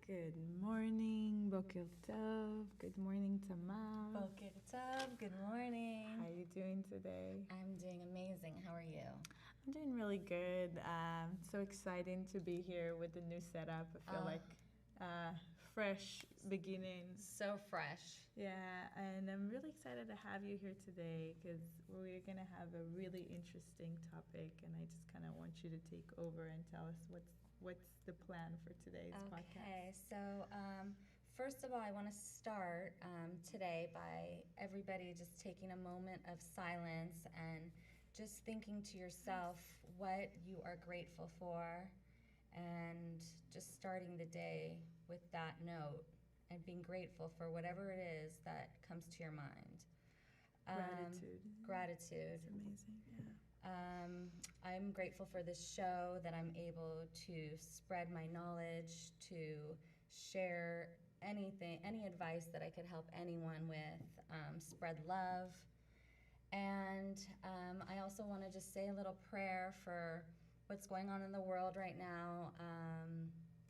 Good morning, Boker Tov. Good morning, Tamar. Boker Tov, good morning. How are you doing today? I'm doing amazing. How are you? I'm doing really good. So exciting to be here with the new setup. I feel like fresh beginnings. So fresh. Yeah, and I'm really excited to have you here today because we're going to have a really interesting topic, and I just kind of want you to take over and tell us what's the plan for today's podcast. Okay, so first of all, I want to start today by everybody just taking a moment of silence and just thinking to yourself what you are grateful for, and just starting the day with that note and being grateful for whatever it is that comes to your mind. Gratitude. Gratitude. It's amazing, yeah. I'm grateful for this show, that I'm able to spread my knowledge, to share anything, any advice that I could help anyone with, spread love. And I also want to just say a little prayer for what's going on in the world right now,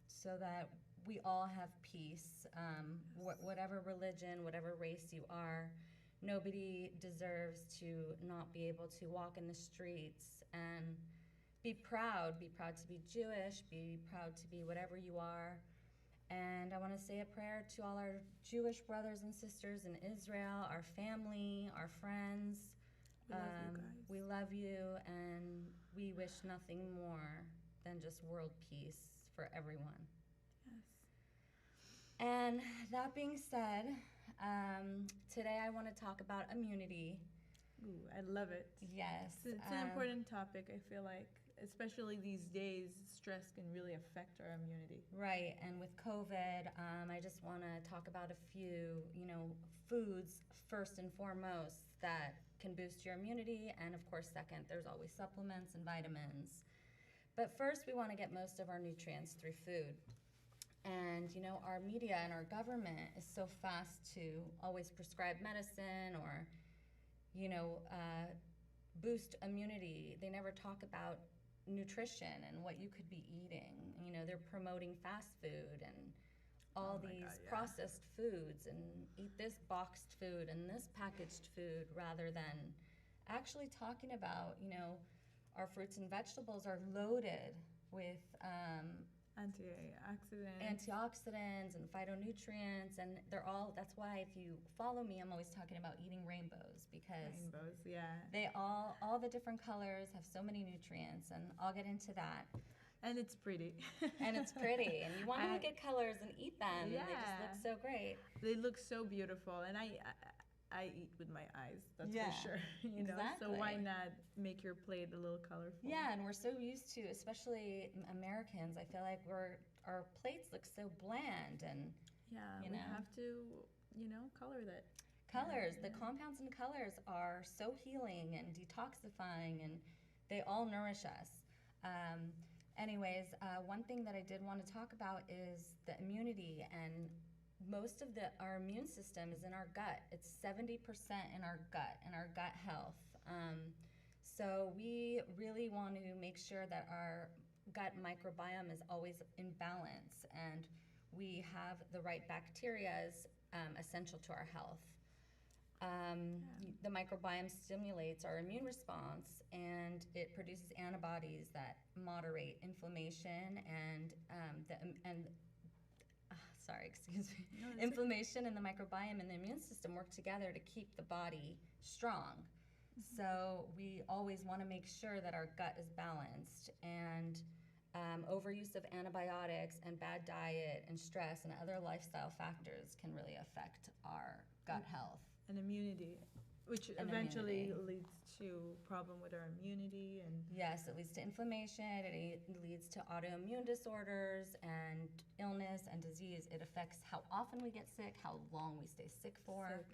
so that we all have peace, whatever religion, whatever race you are. Nobody deserves to not be able to walk in the streets and be proud to be Jewish, be proud to be whatever you are. And I want to say a prayer to all our Jewish brothers and sisters in Israel, our family, our friends. We love you guys. We love you, and we wish nothing more than just world peace for everyone. Yes. And that being said, today I want to talk about immunity. Ooh, I love it. Yes. It's an important topic, I feel like, especially these days. Stress can really affect our immunity. Right, and with COVID, I just want to talk about a few, foods first and foremost that can boost your immunity, and of course, second, there's always supplements and vitamins. But first, we want to get most of our nutrients through food. And, our media and our government is so fast to always prescribe medicine or, boost immunity. They never talk about nutrition and what you could be eating. They're promoting fast food and all these processed foods, and eat this boxed food and this packaged food, rather than actually talking about, our fruits and vegetables are loaded with antioxidants and phytonutrients, and that's why if you follow me, I'm always talking about eating rainbows, because they all the different colors have so many nutrients, and I'll get into that. And it's pretty. And you want to look at colors and eat them, and they just look so great. They look so beautiful, and I eat with my eyes, that's for sure. Exactly. So why not make your plate a little colorful? Yeah, and we're so used to, especially Americans, I feel like our plates look so bland, and we have to, color that. Colors, the compounds in colors are so healing and detoxifying, and they all nourish us. Anyways, one thing that I did want to talk about is the immunity, and most of our immune system is in our gut. It's 70% in our gut, and our gut health. So we really want to make sure that our gut microbiome is always in balance, and we have the right bacteria essential to our health. The microbiome stimulates our immune response, and it produces antibodies that moderate inflammation inflammation and the microbiome and the immune system work together to keep the body strong. Mm-hmm. So we always want to make sure that our gut is balanced, and overuse of antibiotics and bad diet and stress and other lifestyle factors can really affect our gut health. And immunity, which eventually leads to problem with our immunity. And yes, it leads to inflammation, it leads to autoimmune disorders and illness and disease. It affects how often we get sick, how long we stay sick for.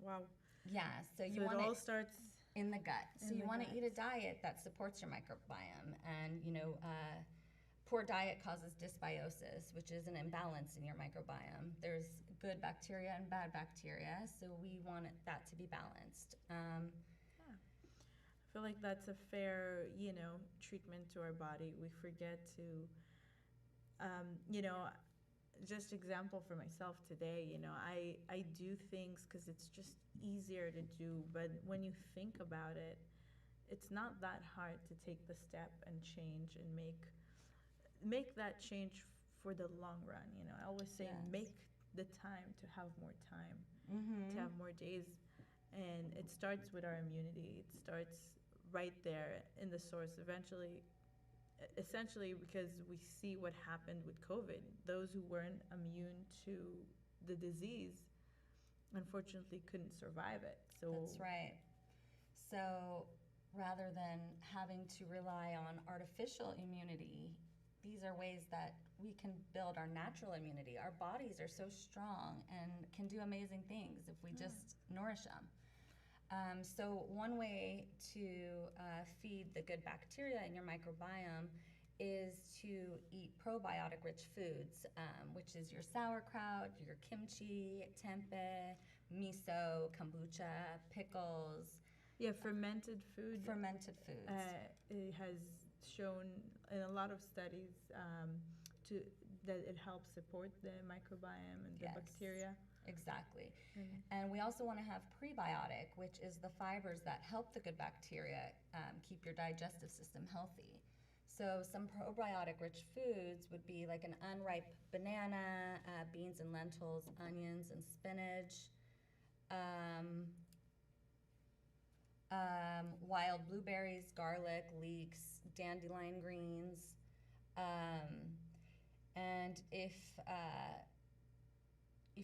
Wow. Yeah, so it all starts in the gut. So you want to eat a diet that supports your microbiome, and poor diet causes dysbiosis, which is an imbalance in your microbiome. There's good bacteria and bad bacteria, so we want that to be balanced. I feel like that's a fair, treatment to our body. We forget to You know, just example for myself today, you know, I do things because it's just easier to do, but when you think about it, it's not that hard to take the step and change and make that change for the long run. You know, I always say Yes. make the time to have more time, Mm-hmm. to have more days, and it starts with our immunity. It starts right there in the source. Eventually, essentially, because we see what happened with COVID. Those who weren't immune to the disease, unfortunately, couldn't survive it. So That's right. So rather than having to rely on artificial immunity, these are ways that we can build our natural immunity. Our bodies are so strong and can do amazing things if we just nourish them. So one way to feed the good bacteria in your microbiome is to eat probiotic-rich foods, which is your sauerkraut, your kimchi, tempeh, miso, kombucha, pickles. yeah, fermented food. Fermented foods. It has shown in a lot of studies to that it helps support the microbiome and the Yes. bacteria. Exactly. Mm-hmm. And we also want to have prebiotic, which is the fibers that help the good bacteria keep your digestive system healthy. So some probiotic-rich foods would be like an unripe banana, beans and lentils, onions and spinach, wild blueberries, garlic, leeks, dandelion greens. And if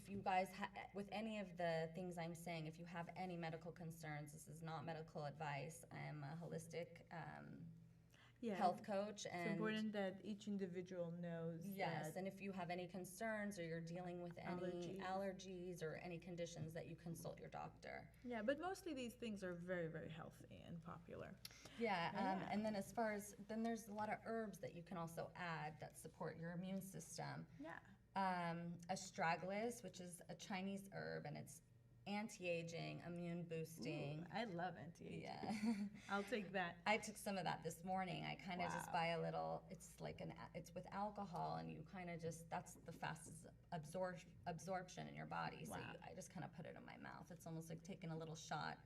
you guys, with any of the things I'm saying, if you have any medical concerns, this is not medical advice. I am a holistic health coach. It's And important that each individual knows. yes, that and if you have any concerns or you're dealing with any allergies or any conditions, that you consult your doctor. yeah, but mostly these things are very, very healthy and popular. Yeah, Yeah. and then as far as, then there's a lot of herbs that you can also add that support your immune system. Yeah. Astragalus, which is a Chinese herb, and it's anti-aging, immune boosting. Ooh, I love anti-aging. Yeah. I'll take that. I took some of that this morning. I kind of just Wow. buy a little, it's like it's with alcohol, and you kind of just, that's the fastest absorption in your body. So Wow. I just kind of put it in my mouth. It's almost like taking a little shot.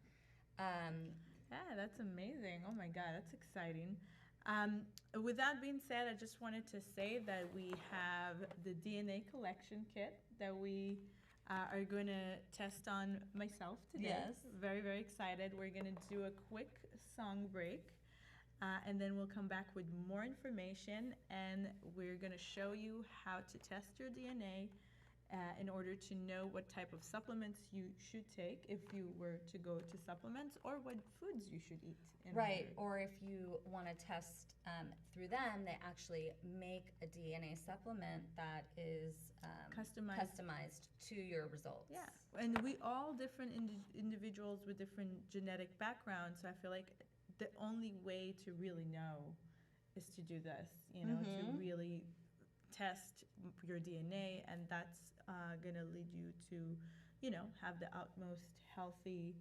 Yeah, that's amazing. Oh my God, that's exciting. With that being said, I just wanted to say that we have the DNA collection kit that we are going to test on myself today. Yes. Very, very excited. We're going to do a quick song break, and then we'll come back with more information, and we're going to show you how to test your DNA in order to know what type of supplements you should take if you were to go to supplements, or what foods you should eat. Right, or if you want to test through them, they actually make a DNA supplement that is customized to your results. Yeah, and we all different individuals with different genetic backgrounds, so I feel like the only way to really know is to do this, you know, to really test your DNA, and that's going to lead you to, you know, have the utmost healthy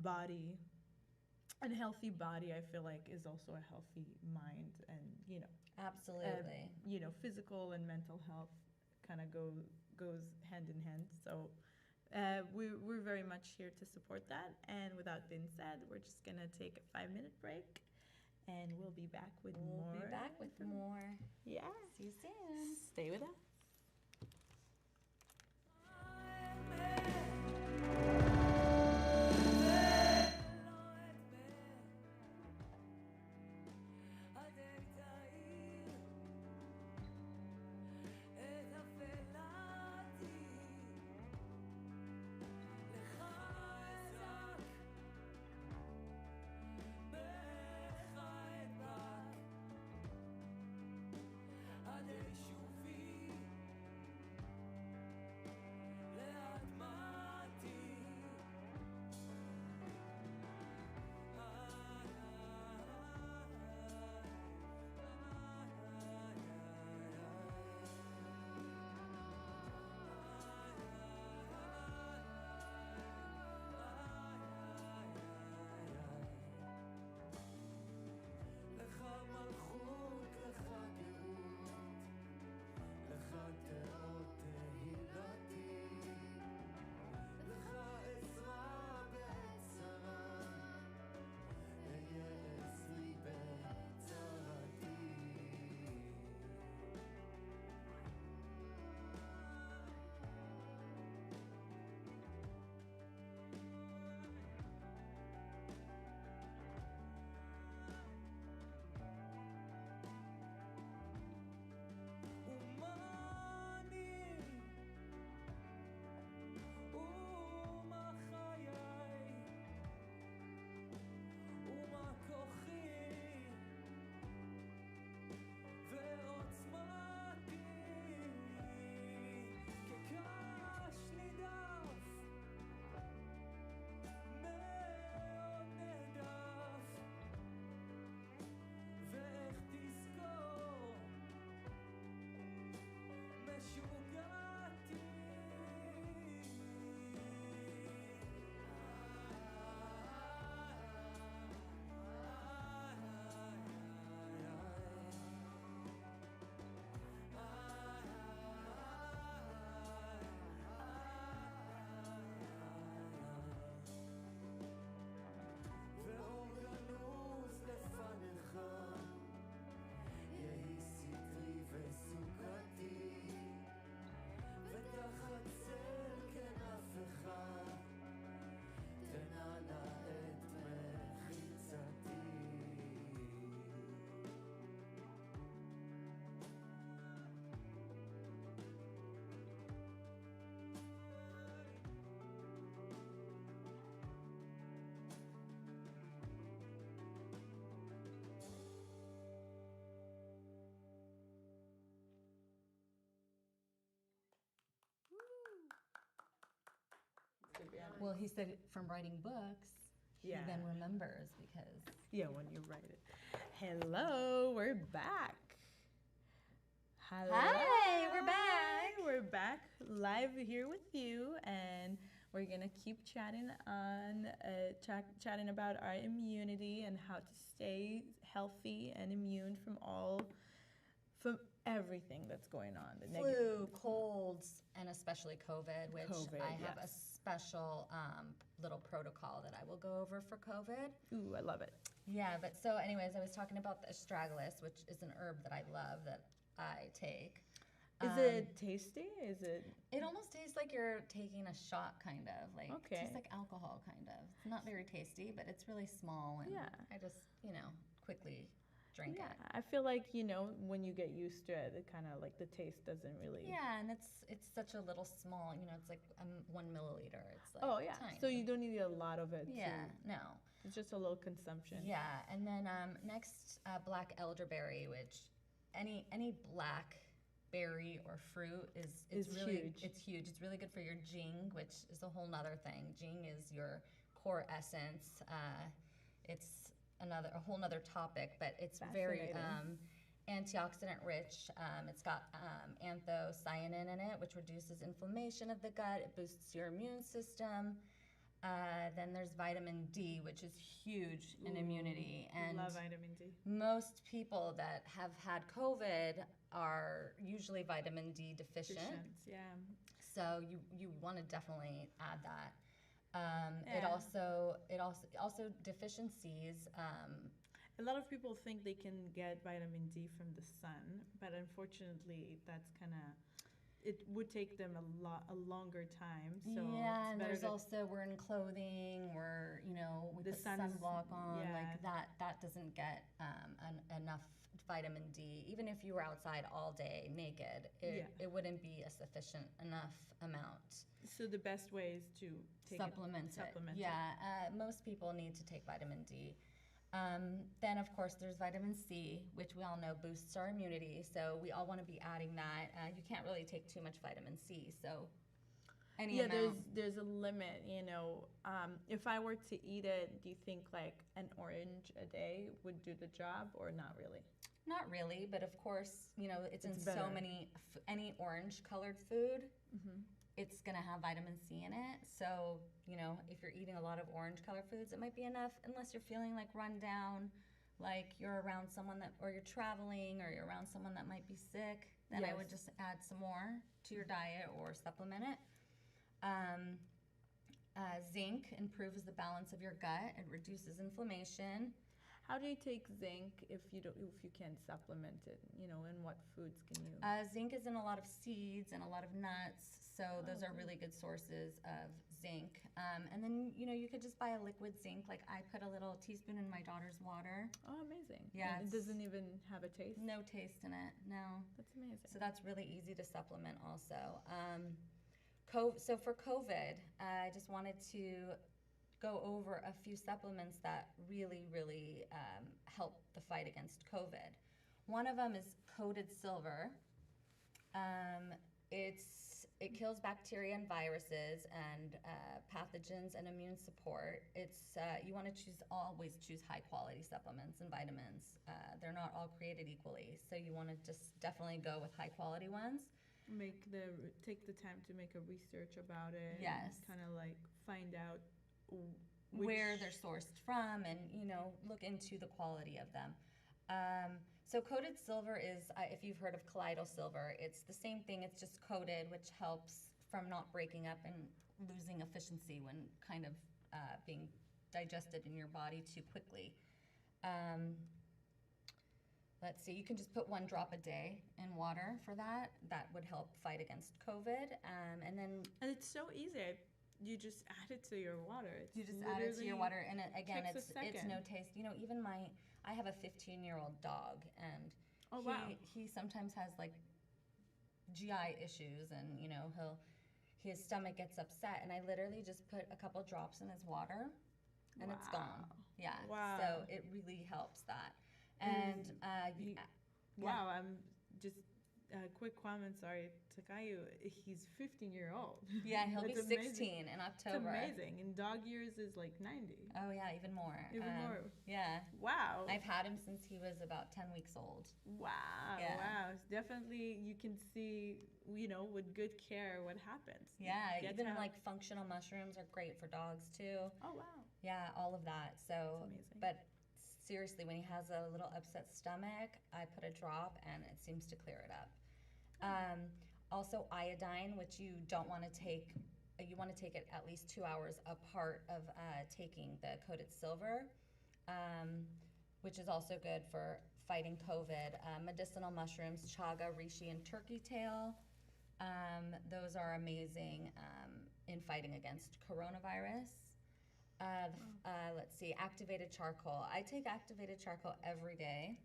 body. And a healthy body, I feel like, is also a healthy mind, and, you know, Absolutely. you know, physical and mental health kind of goes hand in hand. So we're very much here to support that. And without being said, we're just gonna take a 5-minute break, and we'll be back with more. We'll be back with more. Yeah. See you soon. Stay with us. Well, he said from writing books, Yeah. he then remembers because. Yeah, when you write it. Hello, we're back. Hello. Hi, we're back. We're back live here with you, and we're gonna keep chatting on chatting about our immunity and how to stay healthy and immune from everything that's going on. The Flu, colds, and especially COVID, which COVID, I have a yes. special little protocol that I will go over for COVID. Ooh, I love it. Yeah, but so anyways, I was talking about the astragalus, which is an herb that I love that I take. Is it tasty? Is it? It almost tastes like you're taking a shot, kind of. Like, Okay. It tastes like alcohol, kind of. It's not very tasty, but it's really small, and Yeah. I just, quickly drink Yeah, it. I feel like, when you get used to it, it kind of like the taste doesn't really. Yeah, and it's such a little small, it's like 1 milliliter. It's like Oh, yeah. tiny. So you don't need a lot of it. Yeah, no. It's just a little consumption. Yeah, and then next, black elderberry, which any black berry or fruit is really huge. It's huge. It's really good for your jing, which is a whole nother thing. Jing is your core essence. It's a whole nother topic, but it's very antioxidant rich. It's got anthocyanin in it, which reduces inflammation of the gut. It boosts your immune system. Then there's vitamin D, which is huge in immunity. And love vitamin D. most people that have had COVID are usually vitamin D deficient. Yeah. So you want to definitely add that. Yeah. It also deficiencies. A lot of people think they can get vitamin D from the sun, but unfortunately, that's it would take them a longer time. So yeah, it's and better there's also we're in clothing, we put sunblock on, yeah. like that doesn't get enough vitamin D. Even if you were outside all day naked, it wouldn't be a sufficient enough amount. So the best way is to supplement it. Yeah, most people need to take vitamin D. Then, of course, there's vitamin C, which we all know boosts our immunity. So we all want to be adding that. You can't really take too much vitamin C. So any amount. There's a limit. If I were to eat it, do you think like an orange a day would do the job, or not really? Not really, but of course, it's in better. so many. Any orange-colored food, Mm-hmm. it's gonna have vitamin C in it. So if you're eating a lot of orange-colored foods, it might be enough. Unless you're feeling like run down, like you're around someone or you're traveling, or you're around someone that might be sick, then Yes. I would just add some more to your diet or supplement it. Zinc improves the balance of your gut. It reduces inflammation. How do you take zinc if you can't supplement it? And what foods can you? Zinc is in a lot of seeds and a lot of nuts, so those are really good sources of zinc. And then you could just buy a liquid zinc. Like I put a little teaspoon in my daughter's water. Oh, amazing! Yeah, and it doesn't even have a taste. No taste in it. No. That's amazing. So that's really easy to supplement also. So for COVID, I just wanted to go over a few supplements that really, really help the fight against COVID. One of them is coated silver. It kills bacteria and viruses and pathogens and immune support. You want to always choose high quality supplements and vitamins. They're not all created equally, so you want to just definitely go with high quality ones. Take the time to make a research about it. Yes. Kind of like find out where they're sourced from, and look into the quality of them. So coated silver is, if you've heard of colloidal silver, it's the same thing. It's just coated, which helps from not breaking up and losing efficiency when kind of being digested in your body too quickly. Let's see, you can just put 1 drop a day in water for that. That would help fight against COVID. And it's so easy. You just add it to your water. You just add it to your water, and again, it's no taste. Even I have a 15-year-old dog, and he sometimes has like GI issues, and his stomach gets upset, and I literally just put a couple drops in his water, and it's gone. Yeah. Wow. So it really helps that. And wow, I'm just quick comment, sorry, Takayu, he's 15-year-old. Yeah, he'll be That's 16 amazing. in It's October. amazing. In dog years is like 90. Oh yeah, even more. Even more. Yeah. Wow. I've had him since he was about 10 weeks old. Wow. Yeah. Wow. It's definitely, you can see, with good care what happens. Yeah, Get even to have- like functional mushrooms are great for dogs too. Oh, wow. Yeah, all of that. So, That's amazing. but seriously, when he has a little upset stomach, I put a drop and it seems to clear it up. Also iodine, which you don't want to take. You want to take it at least 2 hours apart of taking the coated silver, which is also good for fighting COVID. Medicinal mushrooms, chaga, reishi, and turkey tail. Those are amazing in fighting against coronavirus. Let's see, activated charcoal. I take activated charcoal every day.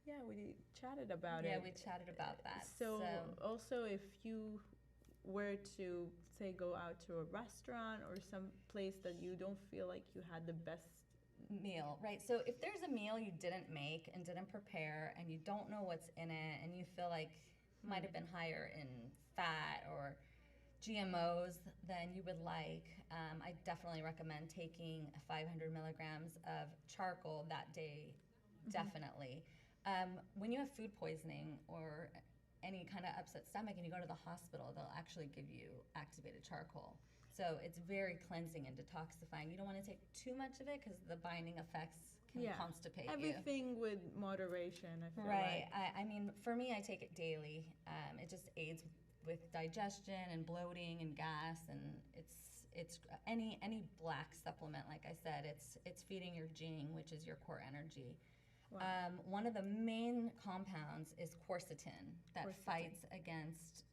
Yeah, we chatted about it. Yeah, we chatted about that. So also, if you were to, say, go out to a restaurant or some place that you don't feel like you had the best meal, right? So if there's a meal you didn't make and didn't prepare and you don't know what's in it and you feel like might have been higher in fat or GMOs than you would like, I definitely recommend taking 500 milligrams of charcoal that day, definitely. When you have food poisoning or any kind of upset stomach and you go to the hospital, they'll actually give you activated charcoal. So it's very cleansing and detoxifying. You don't want to take too much of it because the binding effects can constipate you. Everything with moderation, I feel right. like. I mean, for me, I take it daily. It just aids with digestion and bloating and gas, and it's any black supplement. Like I said, it's feeding your jing, which is your core energy. Wow. One of the main compounds is quercetin that fights against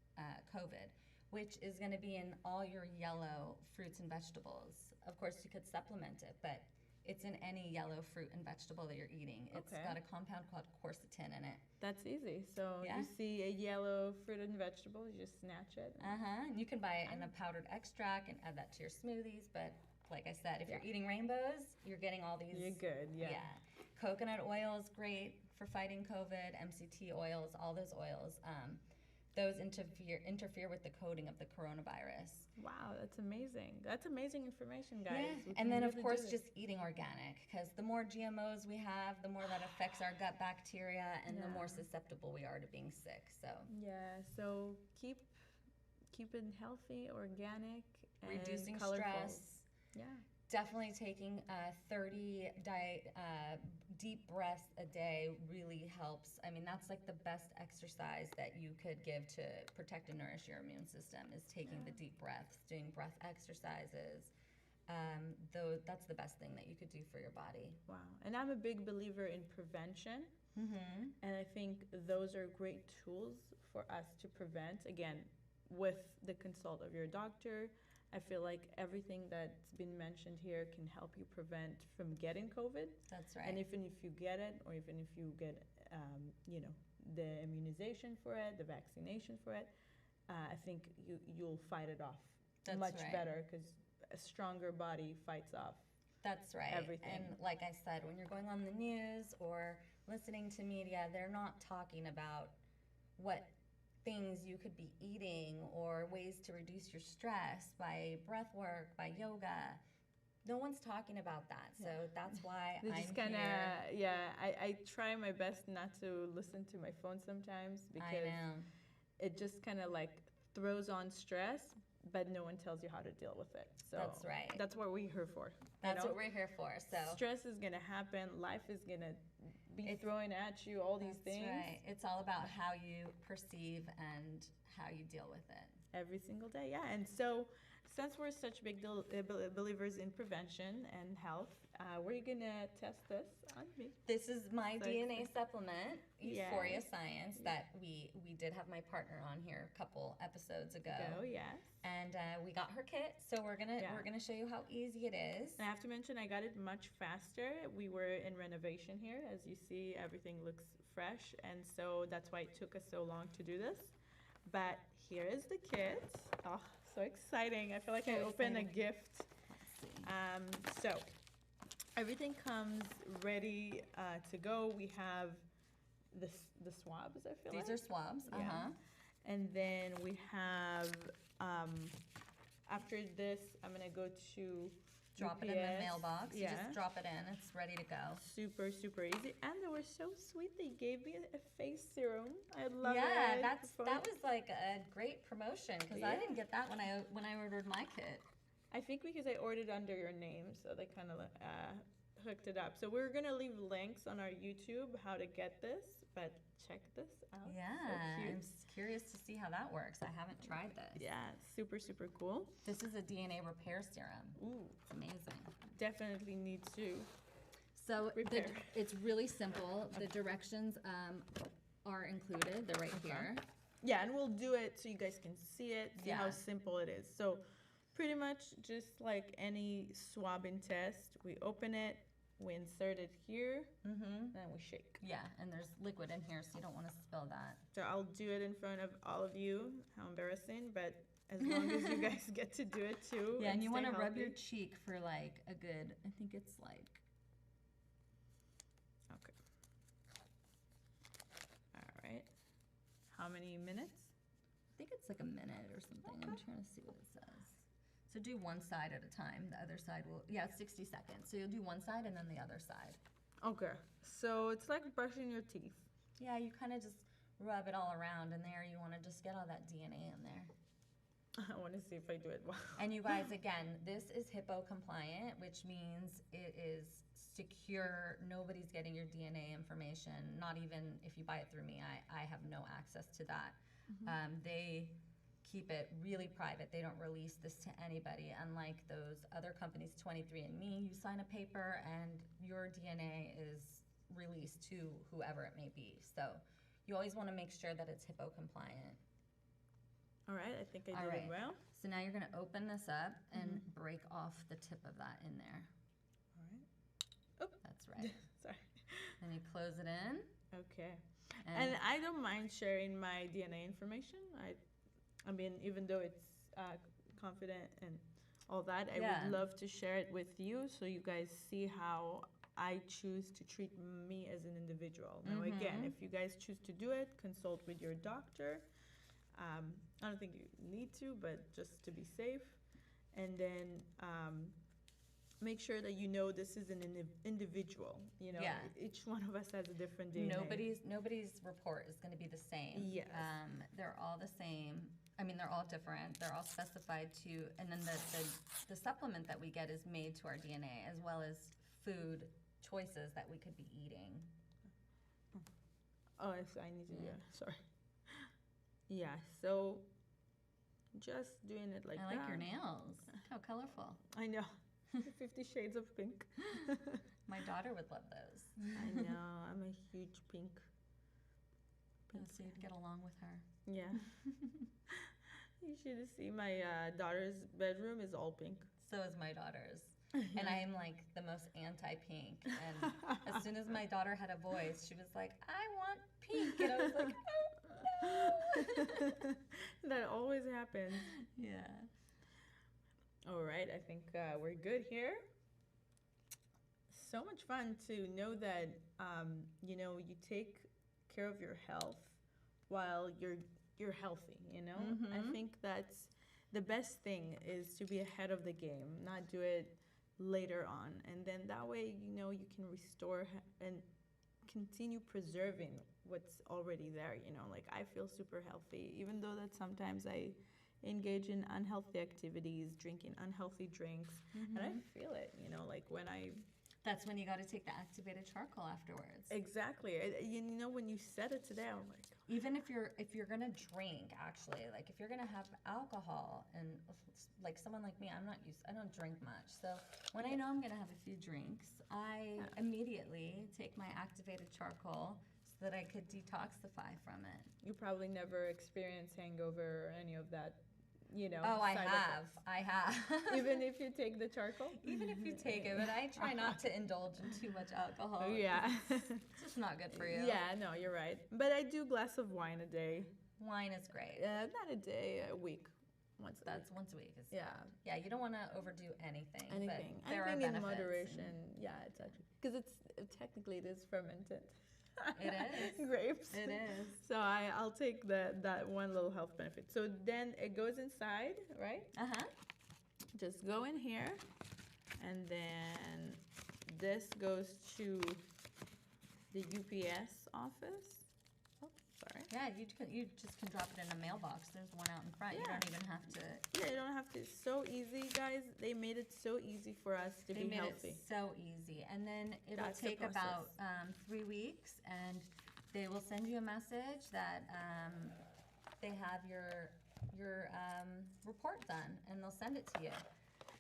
COVID, which is going to be in all your yellow fruits and vegetables. Of course, you could supplement it, but it's in any yellow fruit and vegetable that you're eating. It's got a compound called quercetin in it. That's easy. So you see a yellow fruit and vegetable, you just snatch it. And you can buy it in a powdered extract and add that to your smoothies. But like I said, if you're eating rainbows, you're getting all these. You're good, yeah. Coconut oil is great for fighting COVID. MCT oils, all those oils. Those interfere with the coding of the coronavirus. Wow, that's amazing. That's amazing information, guys. Yeah. And then, of course, just eating organic, because the more GMOs we have, the more that affects our gut bacteria, and the more susceptible we are to being sick. So so keep it healthy, organic, and reducing colorful. Stress. Definitely taking 30 deep breaths a day really helps. I mean, that's like the best exercise that you could give to protect and nourish your immune system is taking the deep breaths, doing breath exercises. Though that's the best thing that you could do for your body. Wow. And I'm a big believer in prevention. And I think those are great tools for us to prevent, again, with the consult of your doctor. I feel like everything that's been mentioned here can help you prevent from getting COVID. That's right. And even if you get it, or even if you get, the immunization for it, the vaccination for it, I think you'll fight it off much better, because a stronger body fights off. That's right. Everything. And like I said, when you're going on the news or listening to media, they're not talking about what things you could be eating or ways to reduce your stress by breath work, by yoga. No one's talking about that. So that's why I'm just kinda, here. I try my best not to listen to my phone sometimes, because it just kind of like throws on stress, but no one tells you how to deal with it. So that's right. That's what we're here for. That's what we're here for. So stress is gonna happen. Life is gonna be throwing at you all these things. That's right. It's all about how you perceive and how you deal with it. Every single day, yeah. And so, since we're such big believers in prevention and health, we're gonna test this on me. This is my DNA supplement, Euphoria Science, that we did have my partner on here a couple episodes ago. Oh yes. And we got her kit, so we're gonna show you how easy it is. And I have to mention, I got it much faster. We were in renovation here, as you see. Everything looks fresh, and so that's why it took us so long to do this. But here is the kit. Oh, so exciting! I feel like I opened a gift. Let's see. So everything comes ready to go. We have the swabs, I feel These like. are swabs. Yeah. And then we have, after this, I'm going to go to Drop UPS. it in the mailbox. Yeah. You just drop it in. It's ready to go. Super, super easy. And they were so sweet. They gave me a face serum. I love it. Yeah, that was like a great promotion because I didn't get that when I ordered my kit. I think because I ordered under your name, so they kind of hooked it up. So we're going to leave links on our YouTube how to get this, but check this out. Yeah, So cute. I'm curious to see how that works. I haven't tried this. Yeah, super, super cool. This is a DNA repair serum. Ooh, It's amazing. definitely need to. So Repair. it's really simple. The directions are included. They're right here. Yeah, and we'll do it so you guys can see it, see how Yeah. simple it is. So pretty much just like any swabbing test, we open it, we insert it here, Mm-hmm. then we shake. Yeah, and there's liquid in here, so you don't want to spill that. So I'll do it in front of all of you. How embarrassing, but as long as you guys get to do it too. Yeah, and you stay want to rub your healthy. cheek for like a good, I think it's like, Okay. All right. How many minutes? I think it's like a minute or something. I'm trying to see what it says. So do one side at a time. The other side will, yeah, it's 60 seconds. So you'll do one side and then the other side. Okay. So it's like brushing your teeth. Yeah, you kind of just rub it all around in there. You want to just get all that DNA in there. I want to see if I do it well. And you guys, again, this is HIPAA compliant, which means it is secure. Nobody's getting your DNA information. Not even if you buy it through me, I have no access to that. They keep it really private. They don't release this to anybody. Unlike those other companies, 23andMe, you sign a paper and your DNA is released to whoever it may be. So you always want to make sure that it's HIPAA compliant. All right, I think I All did it right. well. So now you're going to open this up and break off the tip of that in there. All right. That's right. Sorry. Then you close it in. Okay. And And I don't mind sharing my DNA information. I mean, even though it's confident and all that, I Yeah. would love to share it with you so you guys see how I choose to treat me as an individual. Now, again, if you guys choose to do it, consult with your doctor. I don't think you need to, but just to be safe. And then make sure that you know this is an individual. You know, Yeah. each one of us has a different DNA. nobody's report is going to be the same. Yes. They're all the same. I mean, they're all different. They're all specified to, and then the supplement that we get is made to our DNA, as well as food choices that we could be eating. Oh, I need to do Yeah. that. Sorry. Yeah, so just doing it like I like that. your nails. Look how colorful. I know. 50 Shades of Pink. My daughter would love those. I know. I'm a huge pink. Oh, so you'd get along with her. Yeah. You should see my daughter's bedroom is all pink. So is my daughter's. And I am like the most anti-pink. And as soon as my daughter had a voice, she was like, I want pink. And I was like, oh, no. That always happens. Yeah. All right, I think we're good here. So much fun to know that you know, you take care of your health while you're healthy. You know, I think that's the best thing is to be ahead of the game, not do it later on, and then that way you know you can restore and continue preserving what's already there. You know, like I feel super healthy, even though that sometimes I engage in unhealthy activities, drinking unhealthy drinks, and I feel it, you know, like when I... That's when you got to take the activated charcoal afterwards. Exactly. You know, when you said it today, I'm like... Even if you're going to drink, actually, like if you're going to have alcohol, and like someone like me, I don't drink much. So when I know I'm going to have a few drinks, I immediately take my activated charcoal so that I could detoxify from it. You probably never experienced hangover or any of that, you know. Oh, I side have. effects. I have. Even if you take the charcoal? Even if you take it, but I try not to indulge in too much alcohol. Yeah. It's just not good for you. Yeah, no, you're right. But I do a glass of wine a day. Wine is great. Not a day, a week. Once a That's week. once a week. Yeah. Yeah, you don't want to overdo anything. Anything. But there are Anything in benefits. moderation. Yeah, it's actually... Because it's technically it is fermented. It is. Grapes. It is. So I'll take that one little health benefit. So then it goes inside, right? Uh-huh. Just go in here, and then this goes to the UPS office. Oh, sorry. Yeah, you just can drop it in a mailbox. There's one out in front. Yeah. You don't even have to. Yeah, you don't have to. It's so easy, guys. They made it so easy for us to They be made healthy. it so easy. And then it'll That's the take about process. 3 weeks, and they will send you a message that they have your report done, and they'll send it to you.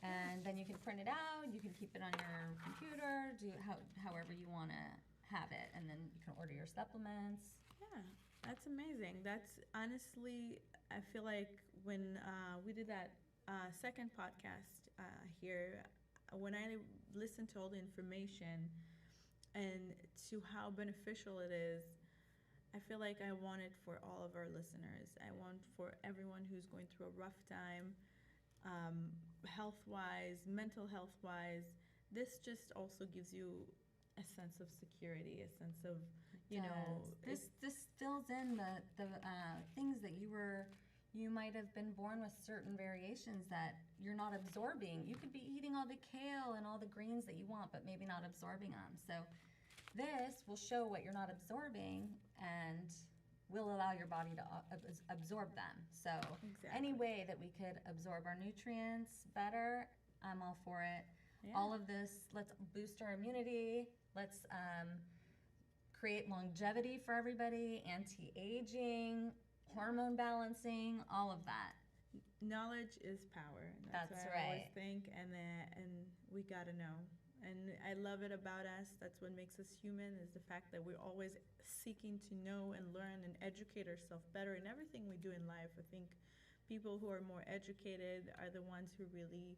And then you can print it out. You can keep it on your computer. Do however you want to have it, and then you can order your supplements. Yeah, that's amazing. That's honestly, I feel like when we did that second podcast here, when I listened to all the information and to how beneficial it is, I feel like I want it for all of our listeners. I want for everyone who's going through a rough time, health-wise, mental health-wise. This just also gives you a sense of security, a sense of, you know, this fills in the things that you might have been born with certain variations that you're not absorbing. You could be eating all the kale and all the greens that you want, but maybe not absorbing them. So this will show what you're not absorbing and will allow your body to absorb them. So any way that we could absorb our nutrients better, I'm all for it. Yeah. All of this, let's boost our immunity. Let's create longevity for everybody, anti-aging, hormone balancing, all of that. Knowledge is power. That's what I right. always think, and we gotta know. And I love it about us. That's what makes us human, is the fact that we're always seeking to know and learn and educate ourselves better in everything we do in life. I think people who are more educated are the ones who really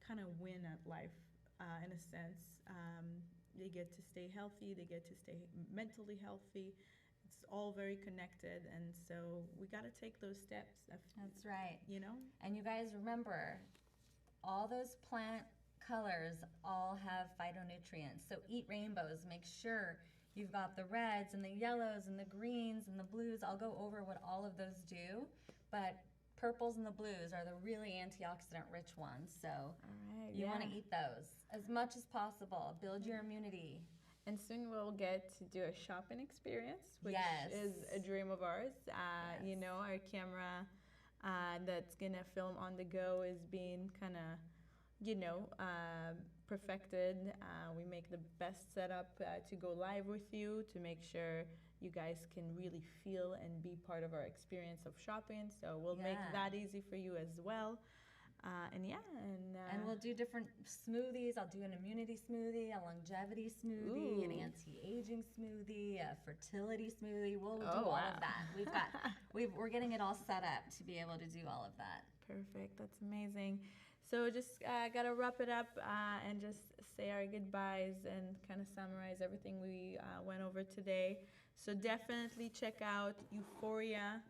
kind of win at life, in a sense. They get to stay healthy. They get to stay mentally healthy. It's all very connected, and so we got to take those steps. That's right. You know? And you guys remember, all those plant colors all have phytonutrients. So eat rainbows. Make sure you've got the reds and the yellows and the greens and the blues. I'll go over what all of those do, but purples and the blues are the really antioxidant rich ones. So you want to eat those as much as possible. Build your immunity. And soon we'll get to do a shopping experience, which is a dream of ours. You know, our camera that's gonna film on the go is being kind of, you know, perfected. We make the best setup to go live with you, to make sure you guys can really feel and be part of our experience of shopping. So we'll make that easy for you as well. And we'll do different smoothies. I'll do an immunity smoothie, a longevity smoothie, an anti-aging smoothie, a fertility smoothie. We'll do all of that. We're getting it all set up to be able to do all of that. Perfect. That's amazing. So just gotta wrap it up and just say our goodbyes and kind of summarize everything we went over today. So definitely check out Euphoria.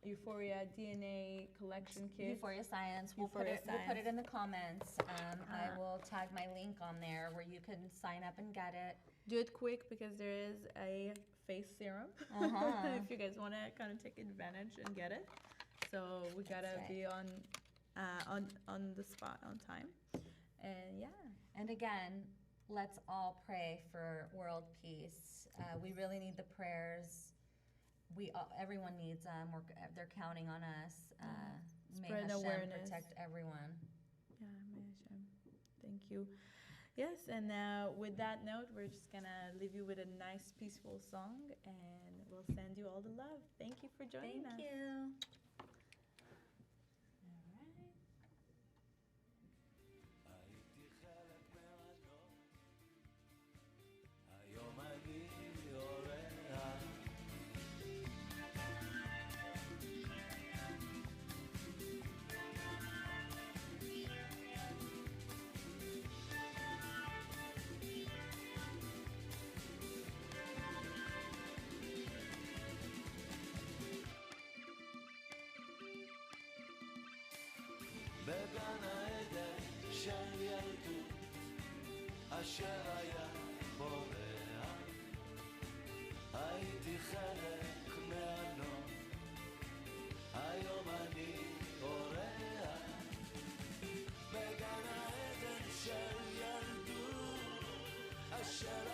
Euphoria DNA collection kit. Euphoria Science. We'll put it in the comments. I will tag my link on there where you can sign up and get it. Do it quick because there is a face serum if you guys want to kind of take advantage and get it. So we gotta be on the spot on time. And And again, let's all pray for world peace. We really need the prayers. Everyone needs them. They're counting on us. May Spread Hashem awareness. protect everyone. Yeah, may Hashem. Thank you. Yes, and with that note, we're just gonna leave you with a nice, peaceful song, and we'll send you all the love. Thank you for joining us. Thank you. בגן העדן של ילדות אשר היה בורח הייתי חלק מהנוף, היום אני אורח בגן העדן של ילדות, אשר